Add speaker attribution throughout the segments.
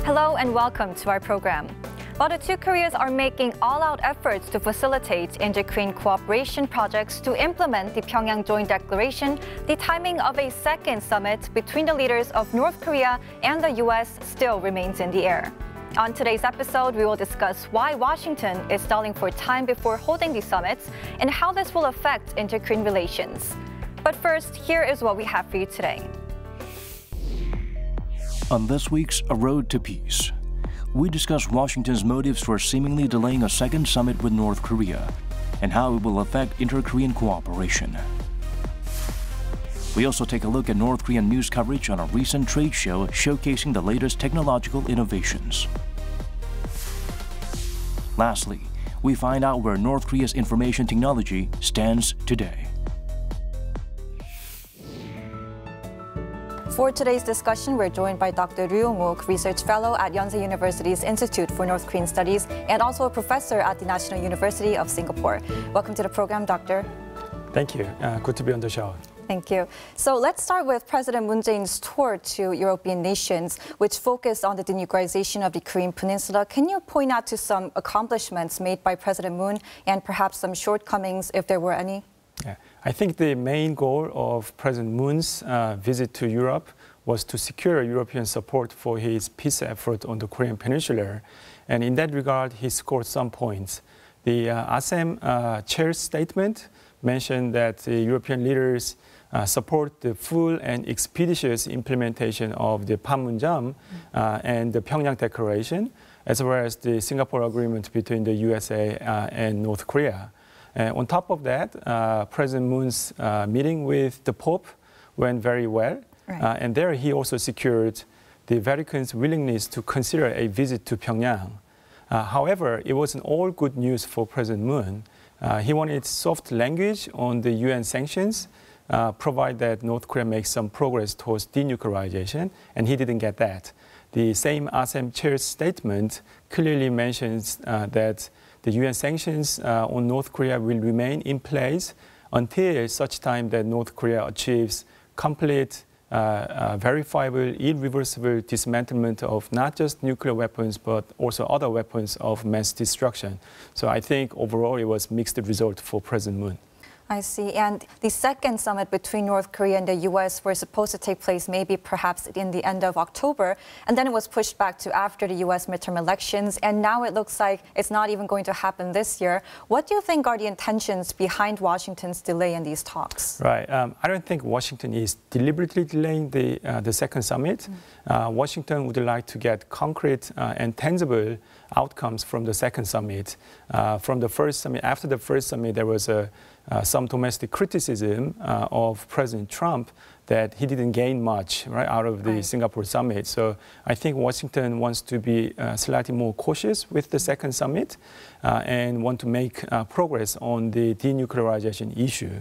Speaker 1: Hello and welcome to our program. While the two Koreas are making all-out efforts to facilitate inter-Korean cooperation projects to implement the Pyongyang Joint Declaration, the timing of a second summit between the leaders of North Korea and the U.S. still remains in the air. On today's episode, we will discuss why Washington is stalling for time before holding these summits and how this will affect inter-Korean relations. But first, here is what we have for you today.
Speaker 2: On this week's A Road to Peace, we discuss Washington's motives for seemingly delaying a second summit with North Korea and how it will affect inter-Korean cooperation. We also take a look at North Korean news coverage on a recent trade show showcasing the latest technological innovations. Lastly, we find out where North Korea's information technology stands today.
Speaker 1: For today's discussion, we're joined by Dr. Ryu Yong-wook, Research Fellow at Yonsei University's Institute for North Korean Studies and also a professor at the National University of Singapore. Welcome to the program, Doctor.
Speaker 3: Thank you. Good to be on the show.
Speaker 1: Thank you. So let's start with President Moon Jae-in's tour to European nations, which focused on the denuclearization of the Korean Peninsula. Can you point out to some accomplishments made by President Moon and perhaps some shortcomings, if there were any?
Speaker 3: Yeah. I think the main goal of President Moon's visit to Europe was to secure European support for his peace effort on the Korean Peninsula. And in that regard, he scored some points. The ASEM chair's statement mentioned that the European leaders support the full and expeditious implementation of the Panmunjom and the Pyongyang Declaration, as well as the Singapore Agreement between the USA and North Korea. On top of that, President Moon's meeting with the Pope went very well. Right. And there he also secured the Vatican's willingness to consider a visit to Pyongyang. However, it wasn't all good news for President Moon. He wanted soft language on the UN sanctions, provided that North Korea makes some progress towards denuclearization, and he didn't get that. The same ASEM chair's statement clearly mentions that the UN sanctions on North Korea will remain in place until such time that North Korea achieves complete, verifiable, irreversible dismantlement of not just nuclear weapons, but also other weapons of mass destruction. So I think overall it was mixed result for President Moon.
Speaker 1: I see. And the second summit between North Korea and the U.S. were supposed to take place maybe perhaps in the end of October, and then it was pushed back to after the U.S. midterm elections, and now it looks like it's not even going to happen this year. What do you think are the intentions behind Washington's delay in these talks?
Speaker 3: Right. I don't think Washington is deliberately delaying the second summit. Washington would like to get concrete and tangible outcomes from the second summit. From the first summit, after the first summit, there was some domestic criticism of President Trump that he didn't gain much out of the Singapore summit. So I think Washington wants to be slightly more cautious with the second summit and want to make progress on the denuclearization issue.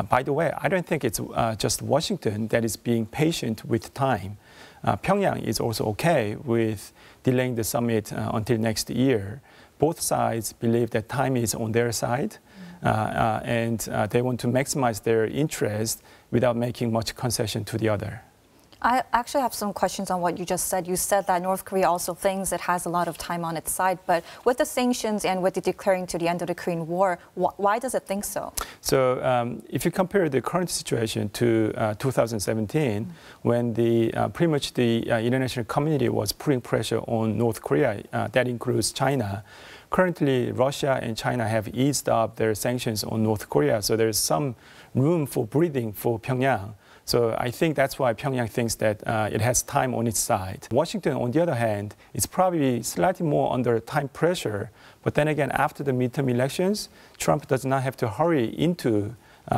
Speaker 3: By the way, I don't think it's just Washington that is being patient with time. Pyongyang is also okay with delaying the summit until next year. Both sides believe that time is on their side. And they want to maximize their interest without making much concession to the other.
Speaker 1: I actually have some questions on what you just said. You said that North Korea also thinks it has a lot of time on its side, but with the sanctions and with the declaring to the end of the Korean War, why does it think so?
Speaker 3: So if you compare the current situation to 2017, when pretty much the international community was putting pressure on North Korea, that includes China. Currently, Russia and China have eased up their sanctions on North Korea, so there's some room for breathing for Pyongyang. So I think that's why Pyongyang thinks that it has time on its side. Washington, on the other hand, is probably slightly more under time pressure. But then again, after the midterm elections, Trump does not have to hurry into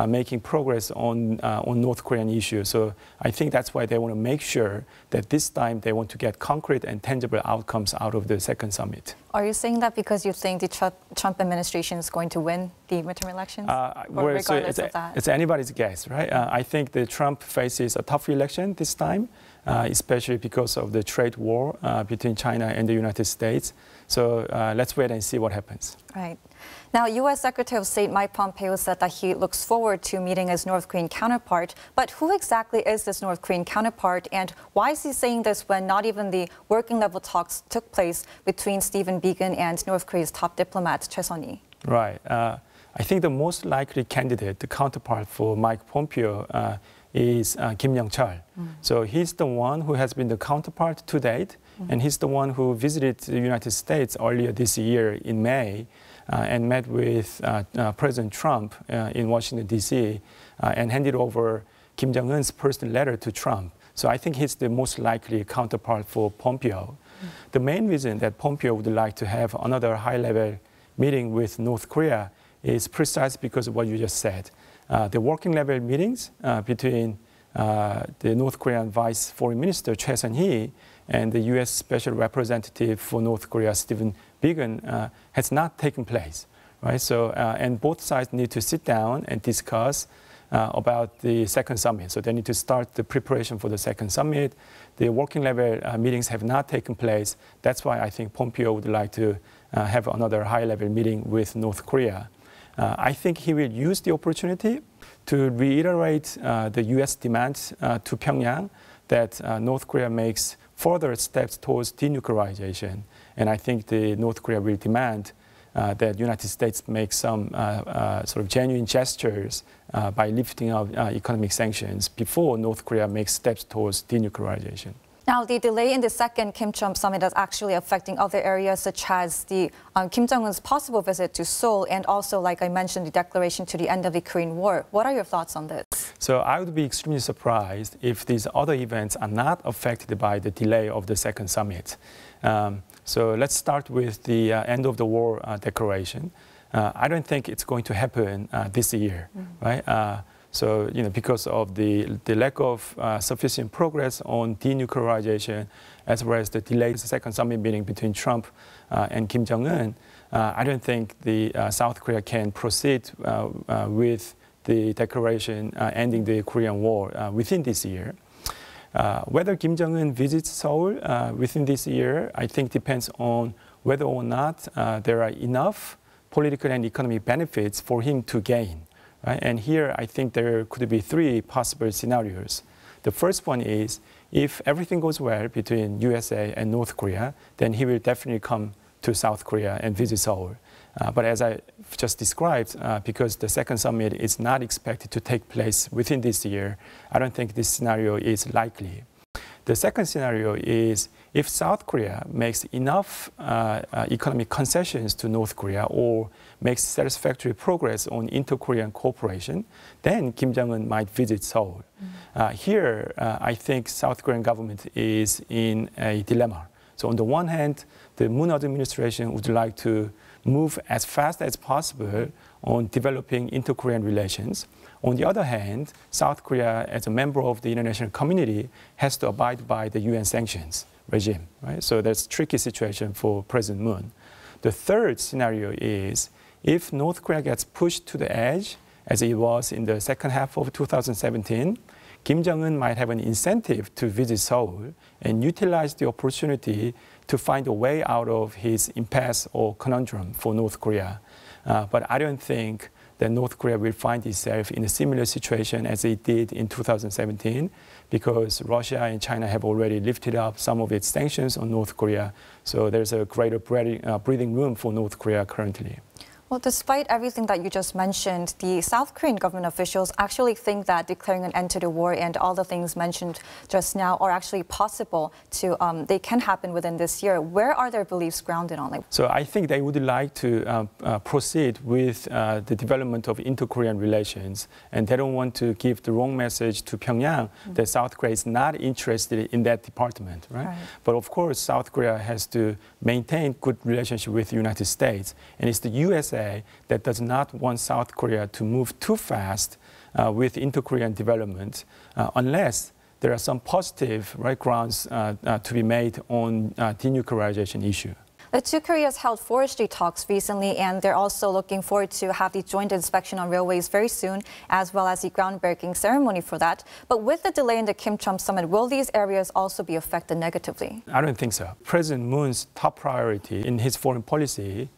Speaker 3: making progress on North Korean issues. So I think that's why they want to make sure that this time they want to get concrete and tangible outcomes out of the second summit.
Speaker 1: Are you saying that because you think the Trump administration is going to win the midterm elections? Regardless of that?
Speaker 3: It's anybody's guess, right? I think that Trump faces a tough election this time, especially because of the trade war between China and the United States. So let's wait and see what happens.
Speaker 1: Right. Now, U.S. Secretary of State Mike Pompeo said that he looks forward to meeting his North Korean counterpart. But who exactly is this North Korean counterpart, and why is he saying this when not even the working-level talks took place between Stephen Biegun and North Korea's top diplomat, Choi Sun-hee?
Speaker 3: Right. I think the most likely candidate, the counterpart for Mike Pompeo, is Kim Jong-un. So he's the one who has been the counterpart to date, and he's the one who visited the United States earlier this year in May and met with President Trump in Washington, D.C. And handed over Kim Jong-un's personal letter to Trump. So I think he's the most likely counterpart for Pompeo. The main reason that Pompeo would like to have another high-level meeting with North Korea is precisely because of what you just said. The working-level meetings between the North Korean Vice Foreign Minister Choi Sun-hee and the U.S. Special Representative for North Korea, Stephen Biegun, has not taken place, right? So, and both sides need to sit down and discuss about the second summit. So they need to start the preparation for the second summit. The working level meetings have not taken place. That's why I think Pompeo would like to have another high-level meeting with North Korea. I think he will use the opportunity to reiterate the U.S. demand to Pyongyang that North Korea makes further steps towards denuclearization. And I think the North Korea will demand that the United States make some sort of genuine gestures by lifting out economic sanctions before North Korea makes steps towards denuclearization.
Speaker 1: Now, the delay in the second Kim-Trump summit is actually affecting other areas, such as the Kim Jong-un's possible visit to Seoul, and also, like I mentioned, the declaration to the end of the Korean War. What are your thoughts on this?
Speaker 3: So I would be extremely surprised if these other events are not affected by the delay of the second summit. So let's start with the end of the war declaration. I don't think it's going to happen this year, right? So, because of the lack of sufficient progress on denuclearization, as well as the delayed second summit meeting between Trump and Kim Jong-un, I don't think the South Korea can proceed with the declaration ending the Korean War within this year. Whether Kim Jong-un visits Seoul within this year, I think depends on whether or not there are enough political and economic benefits for him to gain. Right? And here, I think there could be three possible scenarios. The first one is, if everything goes well between USA and North Korea, then he will definitely come to South Korea and visit Seoul. But as I just described, because the second summit is not expected to take place within this year, I don't think this scenario is likely. The second scenario is if South Korea makes enough economic concessions to North Korea or makes satisfactory progress on inter-Korean cooperation, then Kim Jong-un might visit Seoul. Here, I think South Korean government is in a dilemma. So on the one hand, the Moon administration would like to move as fast as possible on developing inter-Korean relations. On the other hand, South Korea, as a member of the international community, has to abide by the UN sanctions regime, right? So that's a tricky situation for President Moon. The third scenario is if North Korea gets pushed to the edge, as it was in the second half of 2017, Kim Jong-un might have an incentive to visit Seoul and utilize the opportunity to find a way out of his impasse or conundrum for North Korea. But I don't think that North Korea will find itself in a similar situation as it did in 2017, because Russia and China have already lifted up some of its sanctions on North Korea. So there's a greater breathing room for North Korea currently.
Speaker 1: Well, despite everything that you just mentioned, the South Korean government officials actually think that declaring an end to the war and all the things mentioned just now are actually possible to, they can happen within this year. Where are their beliefs grounded on?
Speaker 3: So I think they would like to proceed with the development of inter-Korean relations, and they don't want to give the wrong message to Pyongyang that South Korea is not interested in that department, right? But of course, South Korea has to maintain good relationship with the United States, and it's the USA that does not want South Korea to move too fast with inter-Korean development unless there are some positive grounds to be made on denuclearization issue.
Speaker 1: The two Koreas held forestry talks recently, and they're also looking forward to have the joint inspection on railways very soon, as well as the groundbreaking ceremony for that. But with the delay in the Kim-Trump summit, will these areas also be affected negatively?
Speaker 3: I don't think so. President Moon's top priority in his foreign policy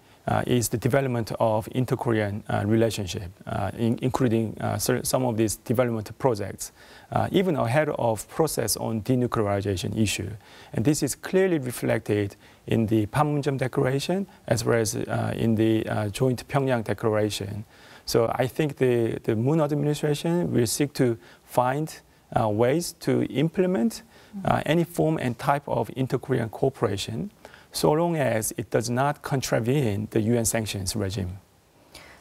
Speaker 3: is the development of inter-Korean relationship, including some of these development projects, even ahead of process on denuclearization issue. And this is clearly reflected in the Panmunjom Declaration as well as in the joint Pyongyang Declaration. So I think the Moon administration will seek to find ways to implement any form and type of inter-Korean cooperation, so long as it does not contravene the UN sanctions regime.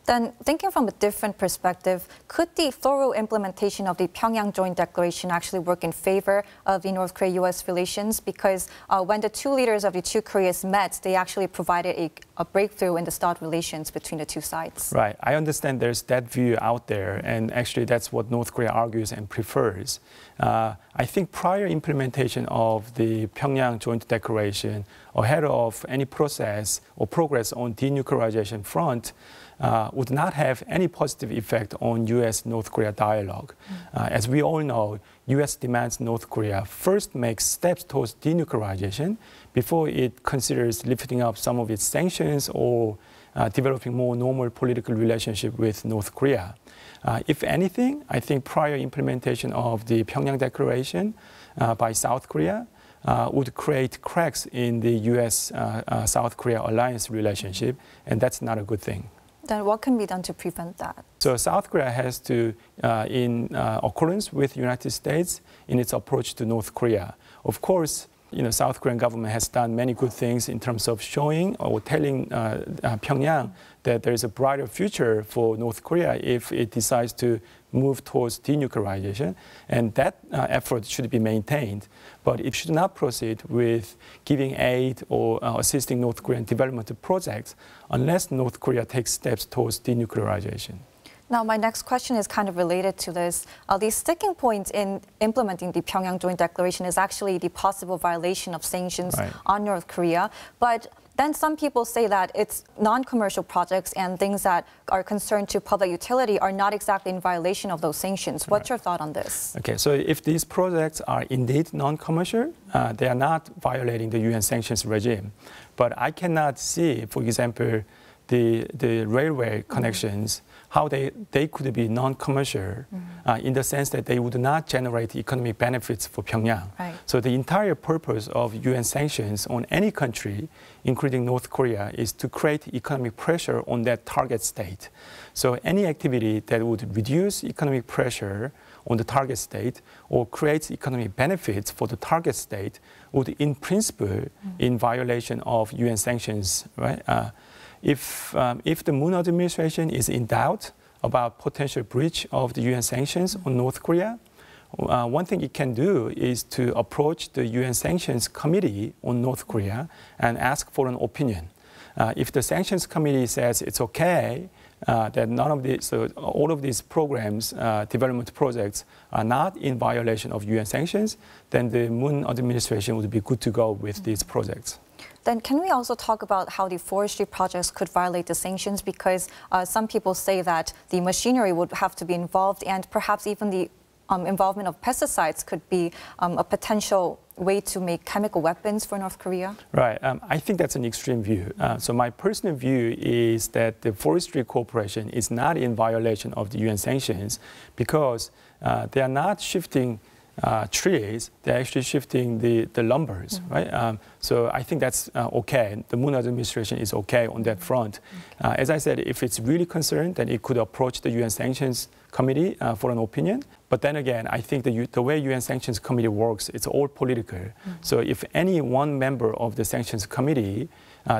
Speaker 1: Then, thinking from a different perspective, could the thorough implementation of the Pyongyang Joint Declaration actually work in favor of the North Korea-U.S. relations? Because when the two leaders of the two Koreas met, they actually provided a breakthrough in the START relations between the two sides.
Speaker 3: Right. I understand there's that view out there, and actually that's what North Korea argues and prefers. I think prior implementation of the Pyongyang Joint Declaration ahead of any process or progress on denuclearization front would not have any positive effect on U.S.-North Korea dialogue. As we all know, U.S. demands North Korea first make steps towards denuclearization before it considers lifting up some of its sanctions or developing more normal political relationship with North Korea. If anything, I think prior implementation of the Pyongyang Declaration by South Korea would create cracks in the U.S.-South Korea alliance relationship, and that's not a good thing.
Speaker 1: Then what can be done to prevent that?
Speaker 3: So South Korea has to, in accordance with the United States, in its approach to North Korea. Of course, South Korean government has done many good things in terms of showing or telling Pyongyang that there is a brighter future for North Korea if it decides to move towards denuclearization, and that effort should be maintained. But it should not proceed with giving aid or assisting North Korean development projects unless North Korea takes steps towards denuclearization.
Speaker 1: Now, my next question is kind of related to this. The sticking point in implementing the Pyongyang Joint Declaration is actually the possible violation of sanctions on North Korea. But then some people say that it's non-commercial projects and things that are concerned to public utility are not exactly in violation of those sanctions. What's your thought on this?
Speaker 3: Okay, so if these projects are indeed non-commercial, they are not violating the UN sanctions regime. But I cannot see, for example, the railway connections, how they could be non-commercial in the sense that they would not generate economic benefits for Pyongyang.
Speaker 1: Right.
Speaker 3: So the entire purpose of UN sanctions on any country, including North Korea, is to create economic pressure on that target state. So any activity that would reduce economic pressure on the target state or creates economic benefits for the target state would, in principle, in violation of UN sanctions, right? If the Moon administration is in doubt about potential breach of the UN sanctions on North Korea, one thing it can do is to approach the UN Sanctions Committee on North Korea and ask for an opinion. If the Sanctions Committee says it's okay, that none of these, all of these programs, development projects, are not in violation of UN sanctions, then the Moon administration would be good to go with these projects.
Speaker 1: Then can we also talk about how the forestry projects could violate the sanctions? Because some people say that the machinery would have to be involved, and perhaps even the involvement of pesticides could be a potential way to make chemical weapons for North Korea? Right.
Speaker 3: I think that's an extreme view. So my personal view is that the forestry cooperation is not in violation of the UN sanctions because they are not shifting trees, they're actually shifting the lumbers, right? So I think that's okay. The Moon administration is okay on that front. As I said, if it's really concerned, then it could approach the UN Sanctions Committee for an opinion. But then again, I think the way UN Sanctions Committee works, it's all political. So if any one member of the Sanctions Committee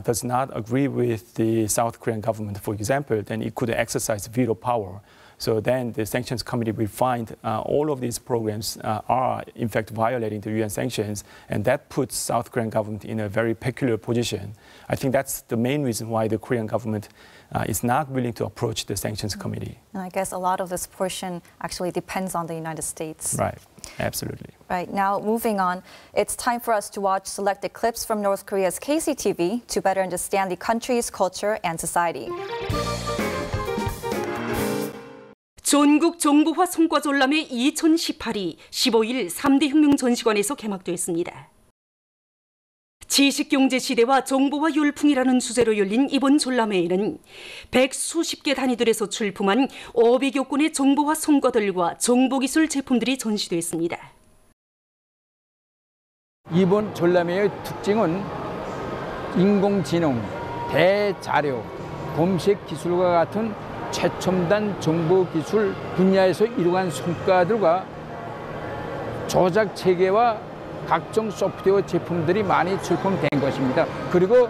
Speaker 3: does not agree with the South Korean government, for example, then it could exercise veto power. So then the Sanctions Committee will find all of these programs are in fact violating the UN sanctions, and that puts South Korean government in a very peculiar position. I think that's the main reason why the Korean government is not willing to approach the Sanctions Committee.
Speaker 1: And I guess a lot of this portion actually depends on the United States.
Speaker 3: Right, absolutely.
Speaker 1: Right, now moving on, it's time for us to watch selected clips from North Korea's KCTV to better understand the country's culture and society.
Speaker 4: 전국 정보화 성과전람회 2018이 15일 3대 혁명 전시관에서 개막됐습니다. 지식경제 시대와 정보화 열풍이라는 주제로 열린 이번 전람회에는 100수십 개 단위들에서 출품한 500여 건의 정보화 성과들과 정보기술 제품들이 전시됐습니다.
Speaker 5: 이번 전람회의 특징은 인공지능, 대자료, 검색 기술과 같은 최첨단 정보기술 분야에서 이루어간 성과들과 조작 체계와 각종 소프트웨어 제품들이 많이 출품된 것입니다. 그리고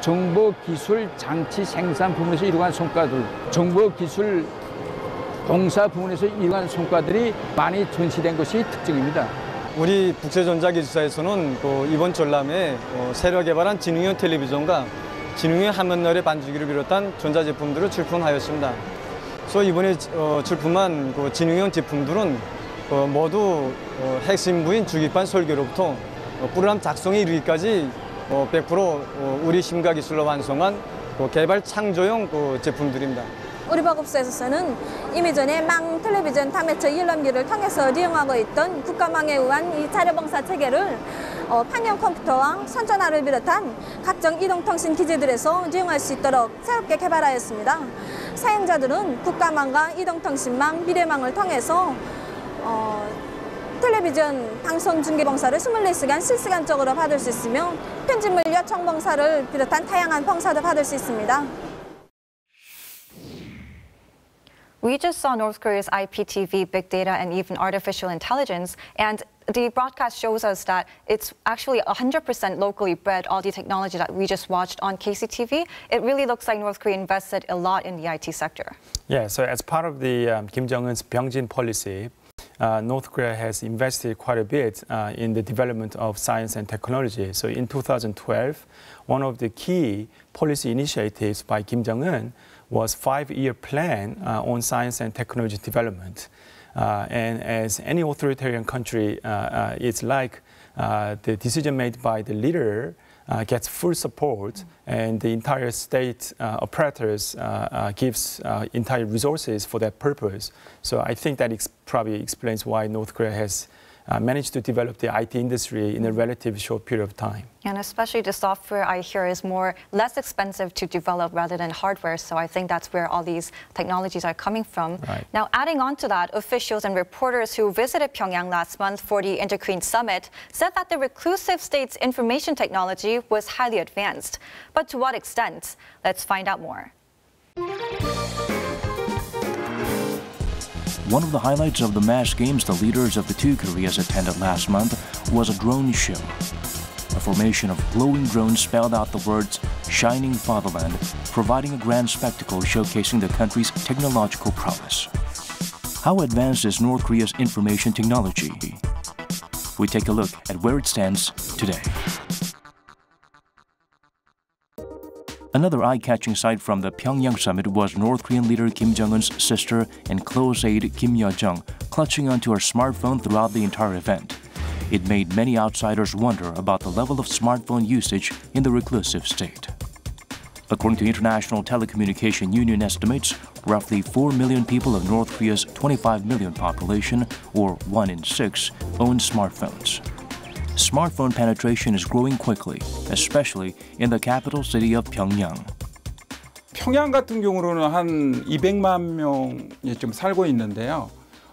Speaker 5: 정보기술 장치 생산 부분에서 이루어간 성과들, 정보기술 공사 부분에서 이러한 성과들이 많이 전시된 것이 특징입니다.
Speaker 6: 우리 국제전자기술사에서는 이번 전람회에 새로 개발한 지능형 텔레비전과 지능형 화면열의 반주기를 비롯한 전자제품들을 출품하였습니다. 그래서 이번에 출품한 지능형 제품들은 모두 핵심부인 주기판 설계로부터 프로그램 작성에 이르기까지 100% 우리 심가기술로 완성한 개발 창조형 제품들입니다.
Speaker 7: 우리 보급소에서는 이미 전에 망 텔레비전 다매체 일람기를 통해서 이용하고 있던 국가망에 의한 이 자료봉사 체계를 판형 컴퓨터와 선전화를 비롯한 각종 이동통신 기지들에서 이용할 수 있도록 새롭게 개발하였습니다. 사용자들은 국가망과 이동통신망, 미래망을 통해서 텔레비전 방송 중계 봉사를 24시간 실시간적으로 받을 수 있으며 편집물 요청 봉사를 비롯한 다양한 봉사도 받을 수 있습니다.
Speaker 1: We just saw North Korea's IPTV, big data, and even artificial intelligence, and the broadcast shows us that it's actually 100% locally bred, all the technology that we just watched on KCTV. It really looks like North Korea invested a lot in the IT sector.
Speaker 3: Yeah, so as part of the Kim Jong-un's Byungjin policy, North Korea has invested quite a bit in the development of science and technology. So in 2012, one of the key policy initiatives by Kim Jong-un was 5-year plan on science and technology development. And as any authoritarian country, it's like the decision made by the leader gets full support, and the entire state apparatus gives entire resources for that purpose. So I think that probably explains why North Korea has managed to develop the IT industry in a relatively short period of time.
Speaker 1: And especially the software, I hear, is less expensive to develop rather than hardware. So I think that's where all these technologies are coming from.
Speaker 3: Right.
Speaker 1: Now, adding on to that, officials and reporters who visited Pyongyang last month for the Inter-Korean Summit said that the reclusive state's information technology was highly advanced. But to what extent? Let's find out more.
Speaker 2: One of the highlights of the mass games the leaders of the two Koreas attended last month was a drone show. A formation of glowing drones spelled out the words "Shining Fatherland," providing a grand spectacle showcasing the country's technological prowess. How advanced is North Korea's information technology? We take a look at where it stands today. Another eye-catching sight from the Pyongyang summit was North Korean leader Kim Jong-un's sister and close aide Kim Yo-jong clutching onto her smartphone throughout the entire event. It made many outsiders wonder about the level of smartphone usage in the reclusive state. According to International Telecommunication Union estimates, roughly 4 million people of North Korea's 25 million population, or 1 in 6, own smartphones. Smartphone penetration is growing quickly, especially in the capital city of Pyongyang.
Speaker 8: 평양 같은 경우로는 한 200만 명이 좀 살고 있는데요.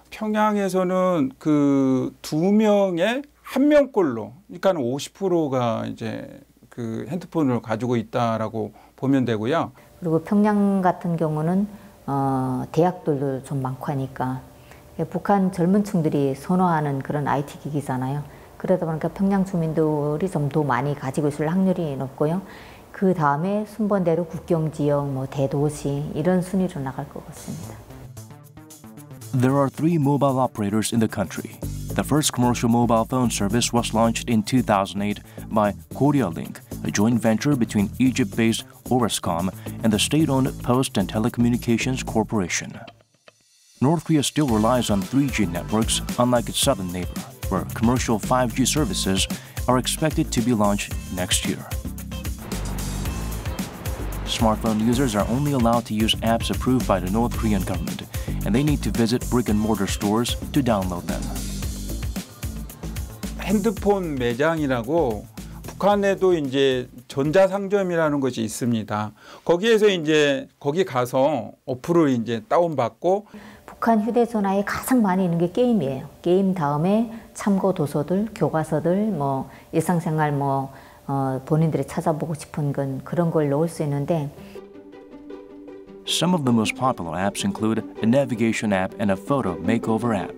Speaker 8: 평양에서는 그 2명에 1명꼴로, 그러니까 50%가 이제 그 핸드폰을 가지고 있다라고 보면 되고요.
Speaker 9: 그리고 평양 같은 경우는 대학들도 좀 많고 하니까 북한 젊은 층들이 선호하는 그런 IT 기기잖아요. 그러다 보니까 평양 주민들이 좀 더 많이 가지고 있을 확률이 높고요. 그 다음에 순번대로 국경 지역, 대도시 이런 순위로 나갈 것 같습니다.
Speaker 2: There are 3 mobile operators in the country. The first commercial mobile phone service was launched in 2008 by KoreaLink, a joint venture between Egypt-based Orascom and the state-owned Post and Telecommunications Corporation. North Korea still relies on 3G networks, unlike its southern neighbor, where commercial 5G services are expected to be launched next year. Smartphone users are only allowed to use apps approved by the North Korean government, and they need to visit brick-and-mortar stores to download them.
Speaker 8: 핸드폰 매장이라고 북한에도 이제 전자상점이라는 것이 있습니다. 거기에서 이제 거기 가서 어플을 이제 다운받고
Speaker 9: 북한 휴대전화에 가장 많이 있는 게 게임이에요. 게임 다음에 참고 도서들, 교과서들, 뭐 일상생활 본인들이 찾아보고 싶은 건 그런 걸 넣을 수 있는데.
Speaker 2: Some of the most popular apps include a navigation app and a photo makeover app.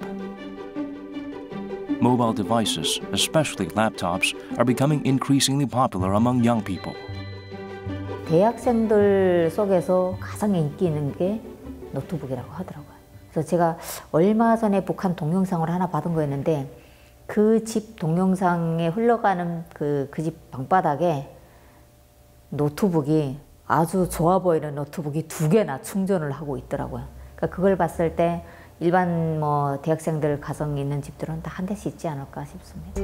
Speaker 2: Mobile devices, especially laptops, are becoming increasingly popular among young people.
Speaker 9: 대학생들 속에서 가장 인기 있는 게 노트북이라고 하더라고요. 그래서 제가 얼마 전에 북한 동영상을 하나 받은 거였는데 그 집 동영상에 흘러가는 그 집 방바닥에 노트북이 아주 좋아 보이는 노트북이 2개나 충전을 하고 있더라고요. 그러니까 그걸 봤을 때 일반 대학생들 가정이 있는 집들은 다 한 대씩 있지 않을까 싶습니다.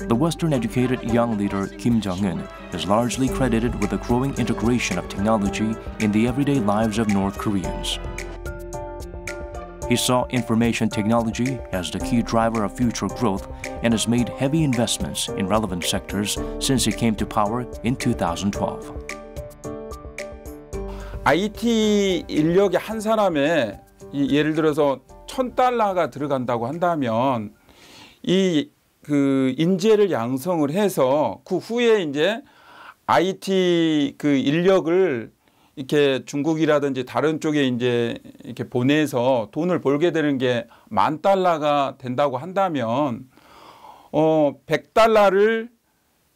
Speaker 2: The Western-educated young leader Kim Jong-un is largely credited with the growing integration of technology in the everyday lives of North Koreans. He saw information technology as the key driver of future growth and has made heavy investments in relevant sectors since he came to power in 2012.
Speaker 8: IT 인력의 한 사람의 예를 들어서 $1,000가 들어간다고 한다면 그 인재를 양성을 해서 그 후에 이제 IT 그 인력을 이렇게 중국이라든지 다른 쪽에 이제 이렇게 보내서 돈을 벌게 되는 게 $10,000가 된다고 한다면 $100를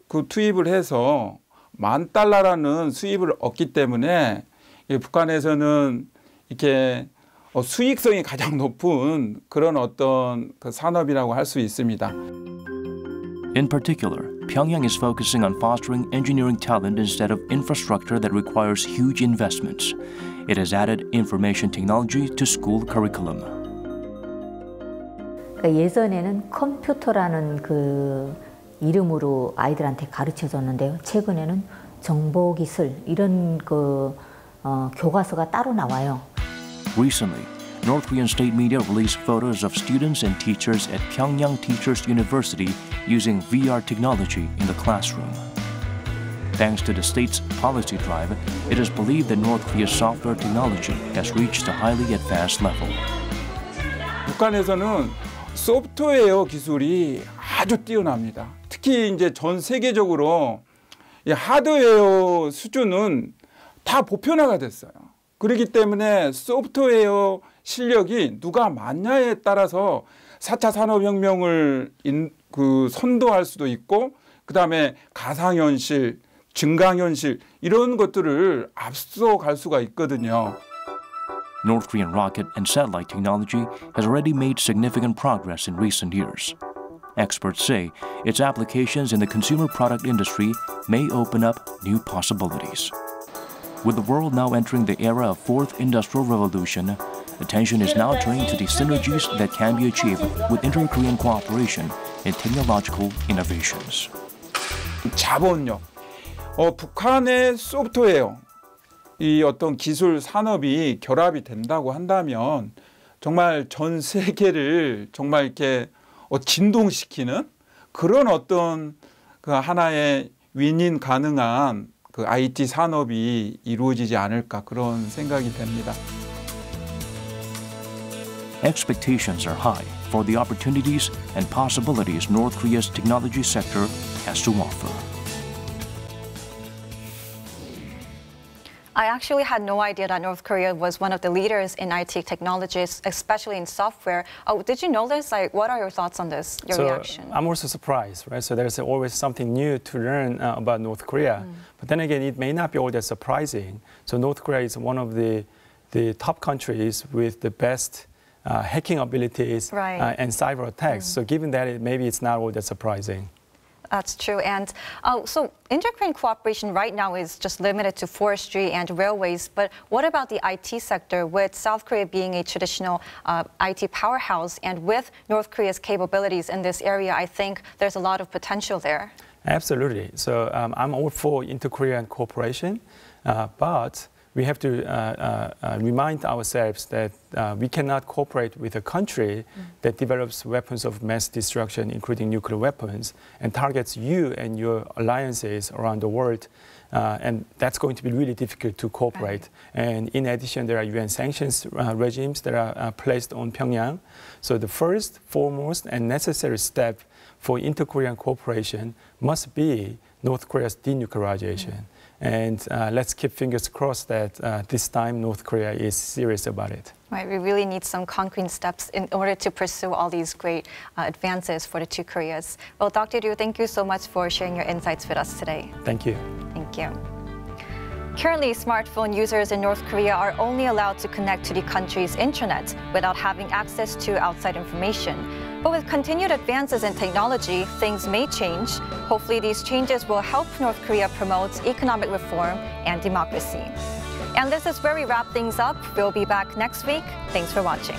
Speaker 8: 그 투입을 해서 $10,000라는 수입을 얻기 때문에 북한에서는 이렇게 수익성이 가장 높은 그런 어떤 그 산업이라고 할 수 있습니다.
Speaker 2: In particular, Pyongyang is focusing on fostering engineering talent instead of infrastructure that requires huge investments. It has added information technology to school curriculum.
Speaker 9: 예전에는 컴퓨터라는 그 이름으로 아이들한테 가르쳐 줬는데요. 최근에는 정보기술 이런 교과서가 따로 나와요.
Speaker 2: Recently, North Korean state media released photos of students and teachers at Pyongyang Teachers University using VR technology in the classroom. Thanks to the state's policy drive, it is believed that North Korea's software technology has reached a highly advanced level.
Speaker 8: 북한에서는 소프트웨어 기술이 아주 뛰어납니다. 특히 이제 전 세계적으로 하드웨어 수준은 다 보편화가 됐어요. 그렇기 때문에 소프트웨어 실력이 누가 많냐에 따라서 4차 산업혁명을 선도할 수도 있고 그다음에 가상현실, 증강현실 이런 것들을 앞서갈 수가 있거든요.
Speaker 2: North Korean rocket and satellite technology has already made significant progress in recent years. Experts say its applications in the consumer product industry may open up new possibilities. With the world now entering the era of fourth industrial revolution, attention is now turning to the synergies that can be achieved with inter-Korean cooperation in technological innovations.
Speaker 8: 자본력, 북한의 소프트웨어, 이 어떤 기술 산업이 결합이 된다고 한다면 정말 전 세계를 정말 이렇게 진동시키는 그런 어떤 그 하나의 윈윈 가능한 그 IT 산업이 이루어지지 않을까 그런 생각이 됩니다.
Speaker 2: Expectations are high for the opportunities and possibilities North Korea's technology sector has to offer.
Speaker 1: I actually had no idea that North Korea was one of the leaders in IT technologies, especially in software. Did you know this? What are your thoughts on this, your reaction?
Speaker 3: I'm also surprised, right? So there's always something new to learn about North Korea. But then again, it may not be all that surprising. So North Korea is one of the top countries with the best hacking abilities and cyber attacks. So given that, maybe it's not all that surprising.
Speaker 1: That's true. And so inter-Korean cooperation right now is just limited to forestry and railways. But what about the IT sector, with South Korea being a traditional IT powerhouse and with North Korea's capabilities in this area, I think there's a lot of potential there.
Speaker 3: Absolutely. So I'm all for inter-Korean cooperation, but we have to remind ourselves that we cannot cooperate with a country that develops weapons of mass destruction, including nuclear weapons, and targets you and your alliances around the world. And that's going to be really difficult to cooperate. Right. And in addition, there are UN sanctions regimes that are placed on Pyongyang. So the first, foremost, and necessary step for inter-Korean cooperation must be North Korea's denuclearization. And let's keep fingers crossed that this time North Korea is serious about it.
Speaker 1: Right, we really need some concrete steps in order to pursue all these great advances for the two Koreas. Well, Dr. Ryu, thank you so much for sharing your insights with us today.
Speaker 3: Thank you.
Speaker 1: Thank you. Currently, smartphone users in North Korea are only allowed to connect to the country's intranet without having access to outside information. But with continued advances in technology, things may change. Hopefully, these changes will help North Korea promote economic reform and democracy. And this is where we wrap things up. We'll be back next week. Thanks for watching.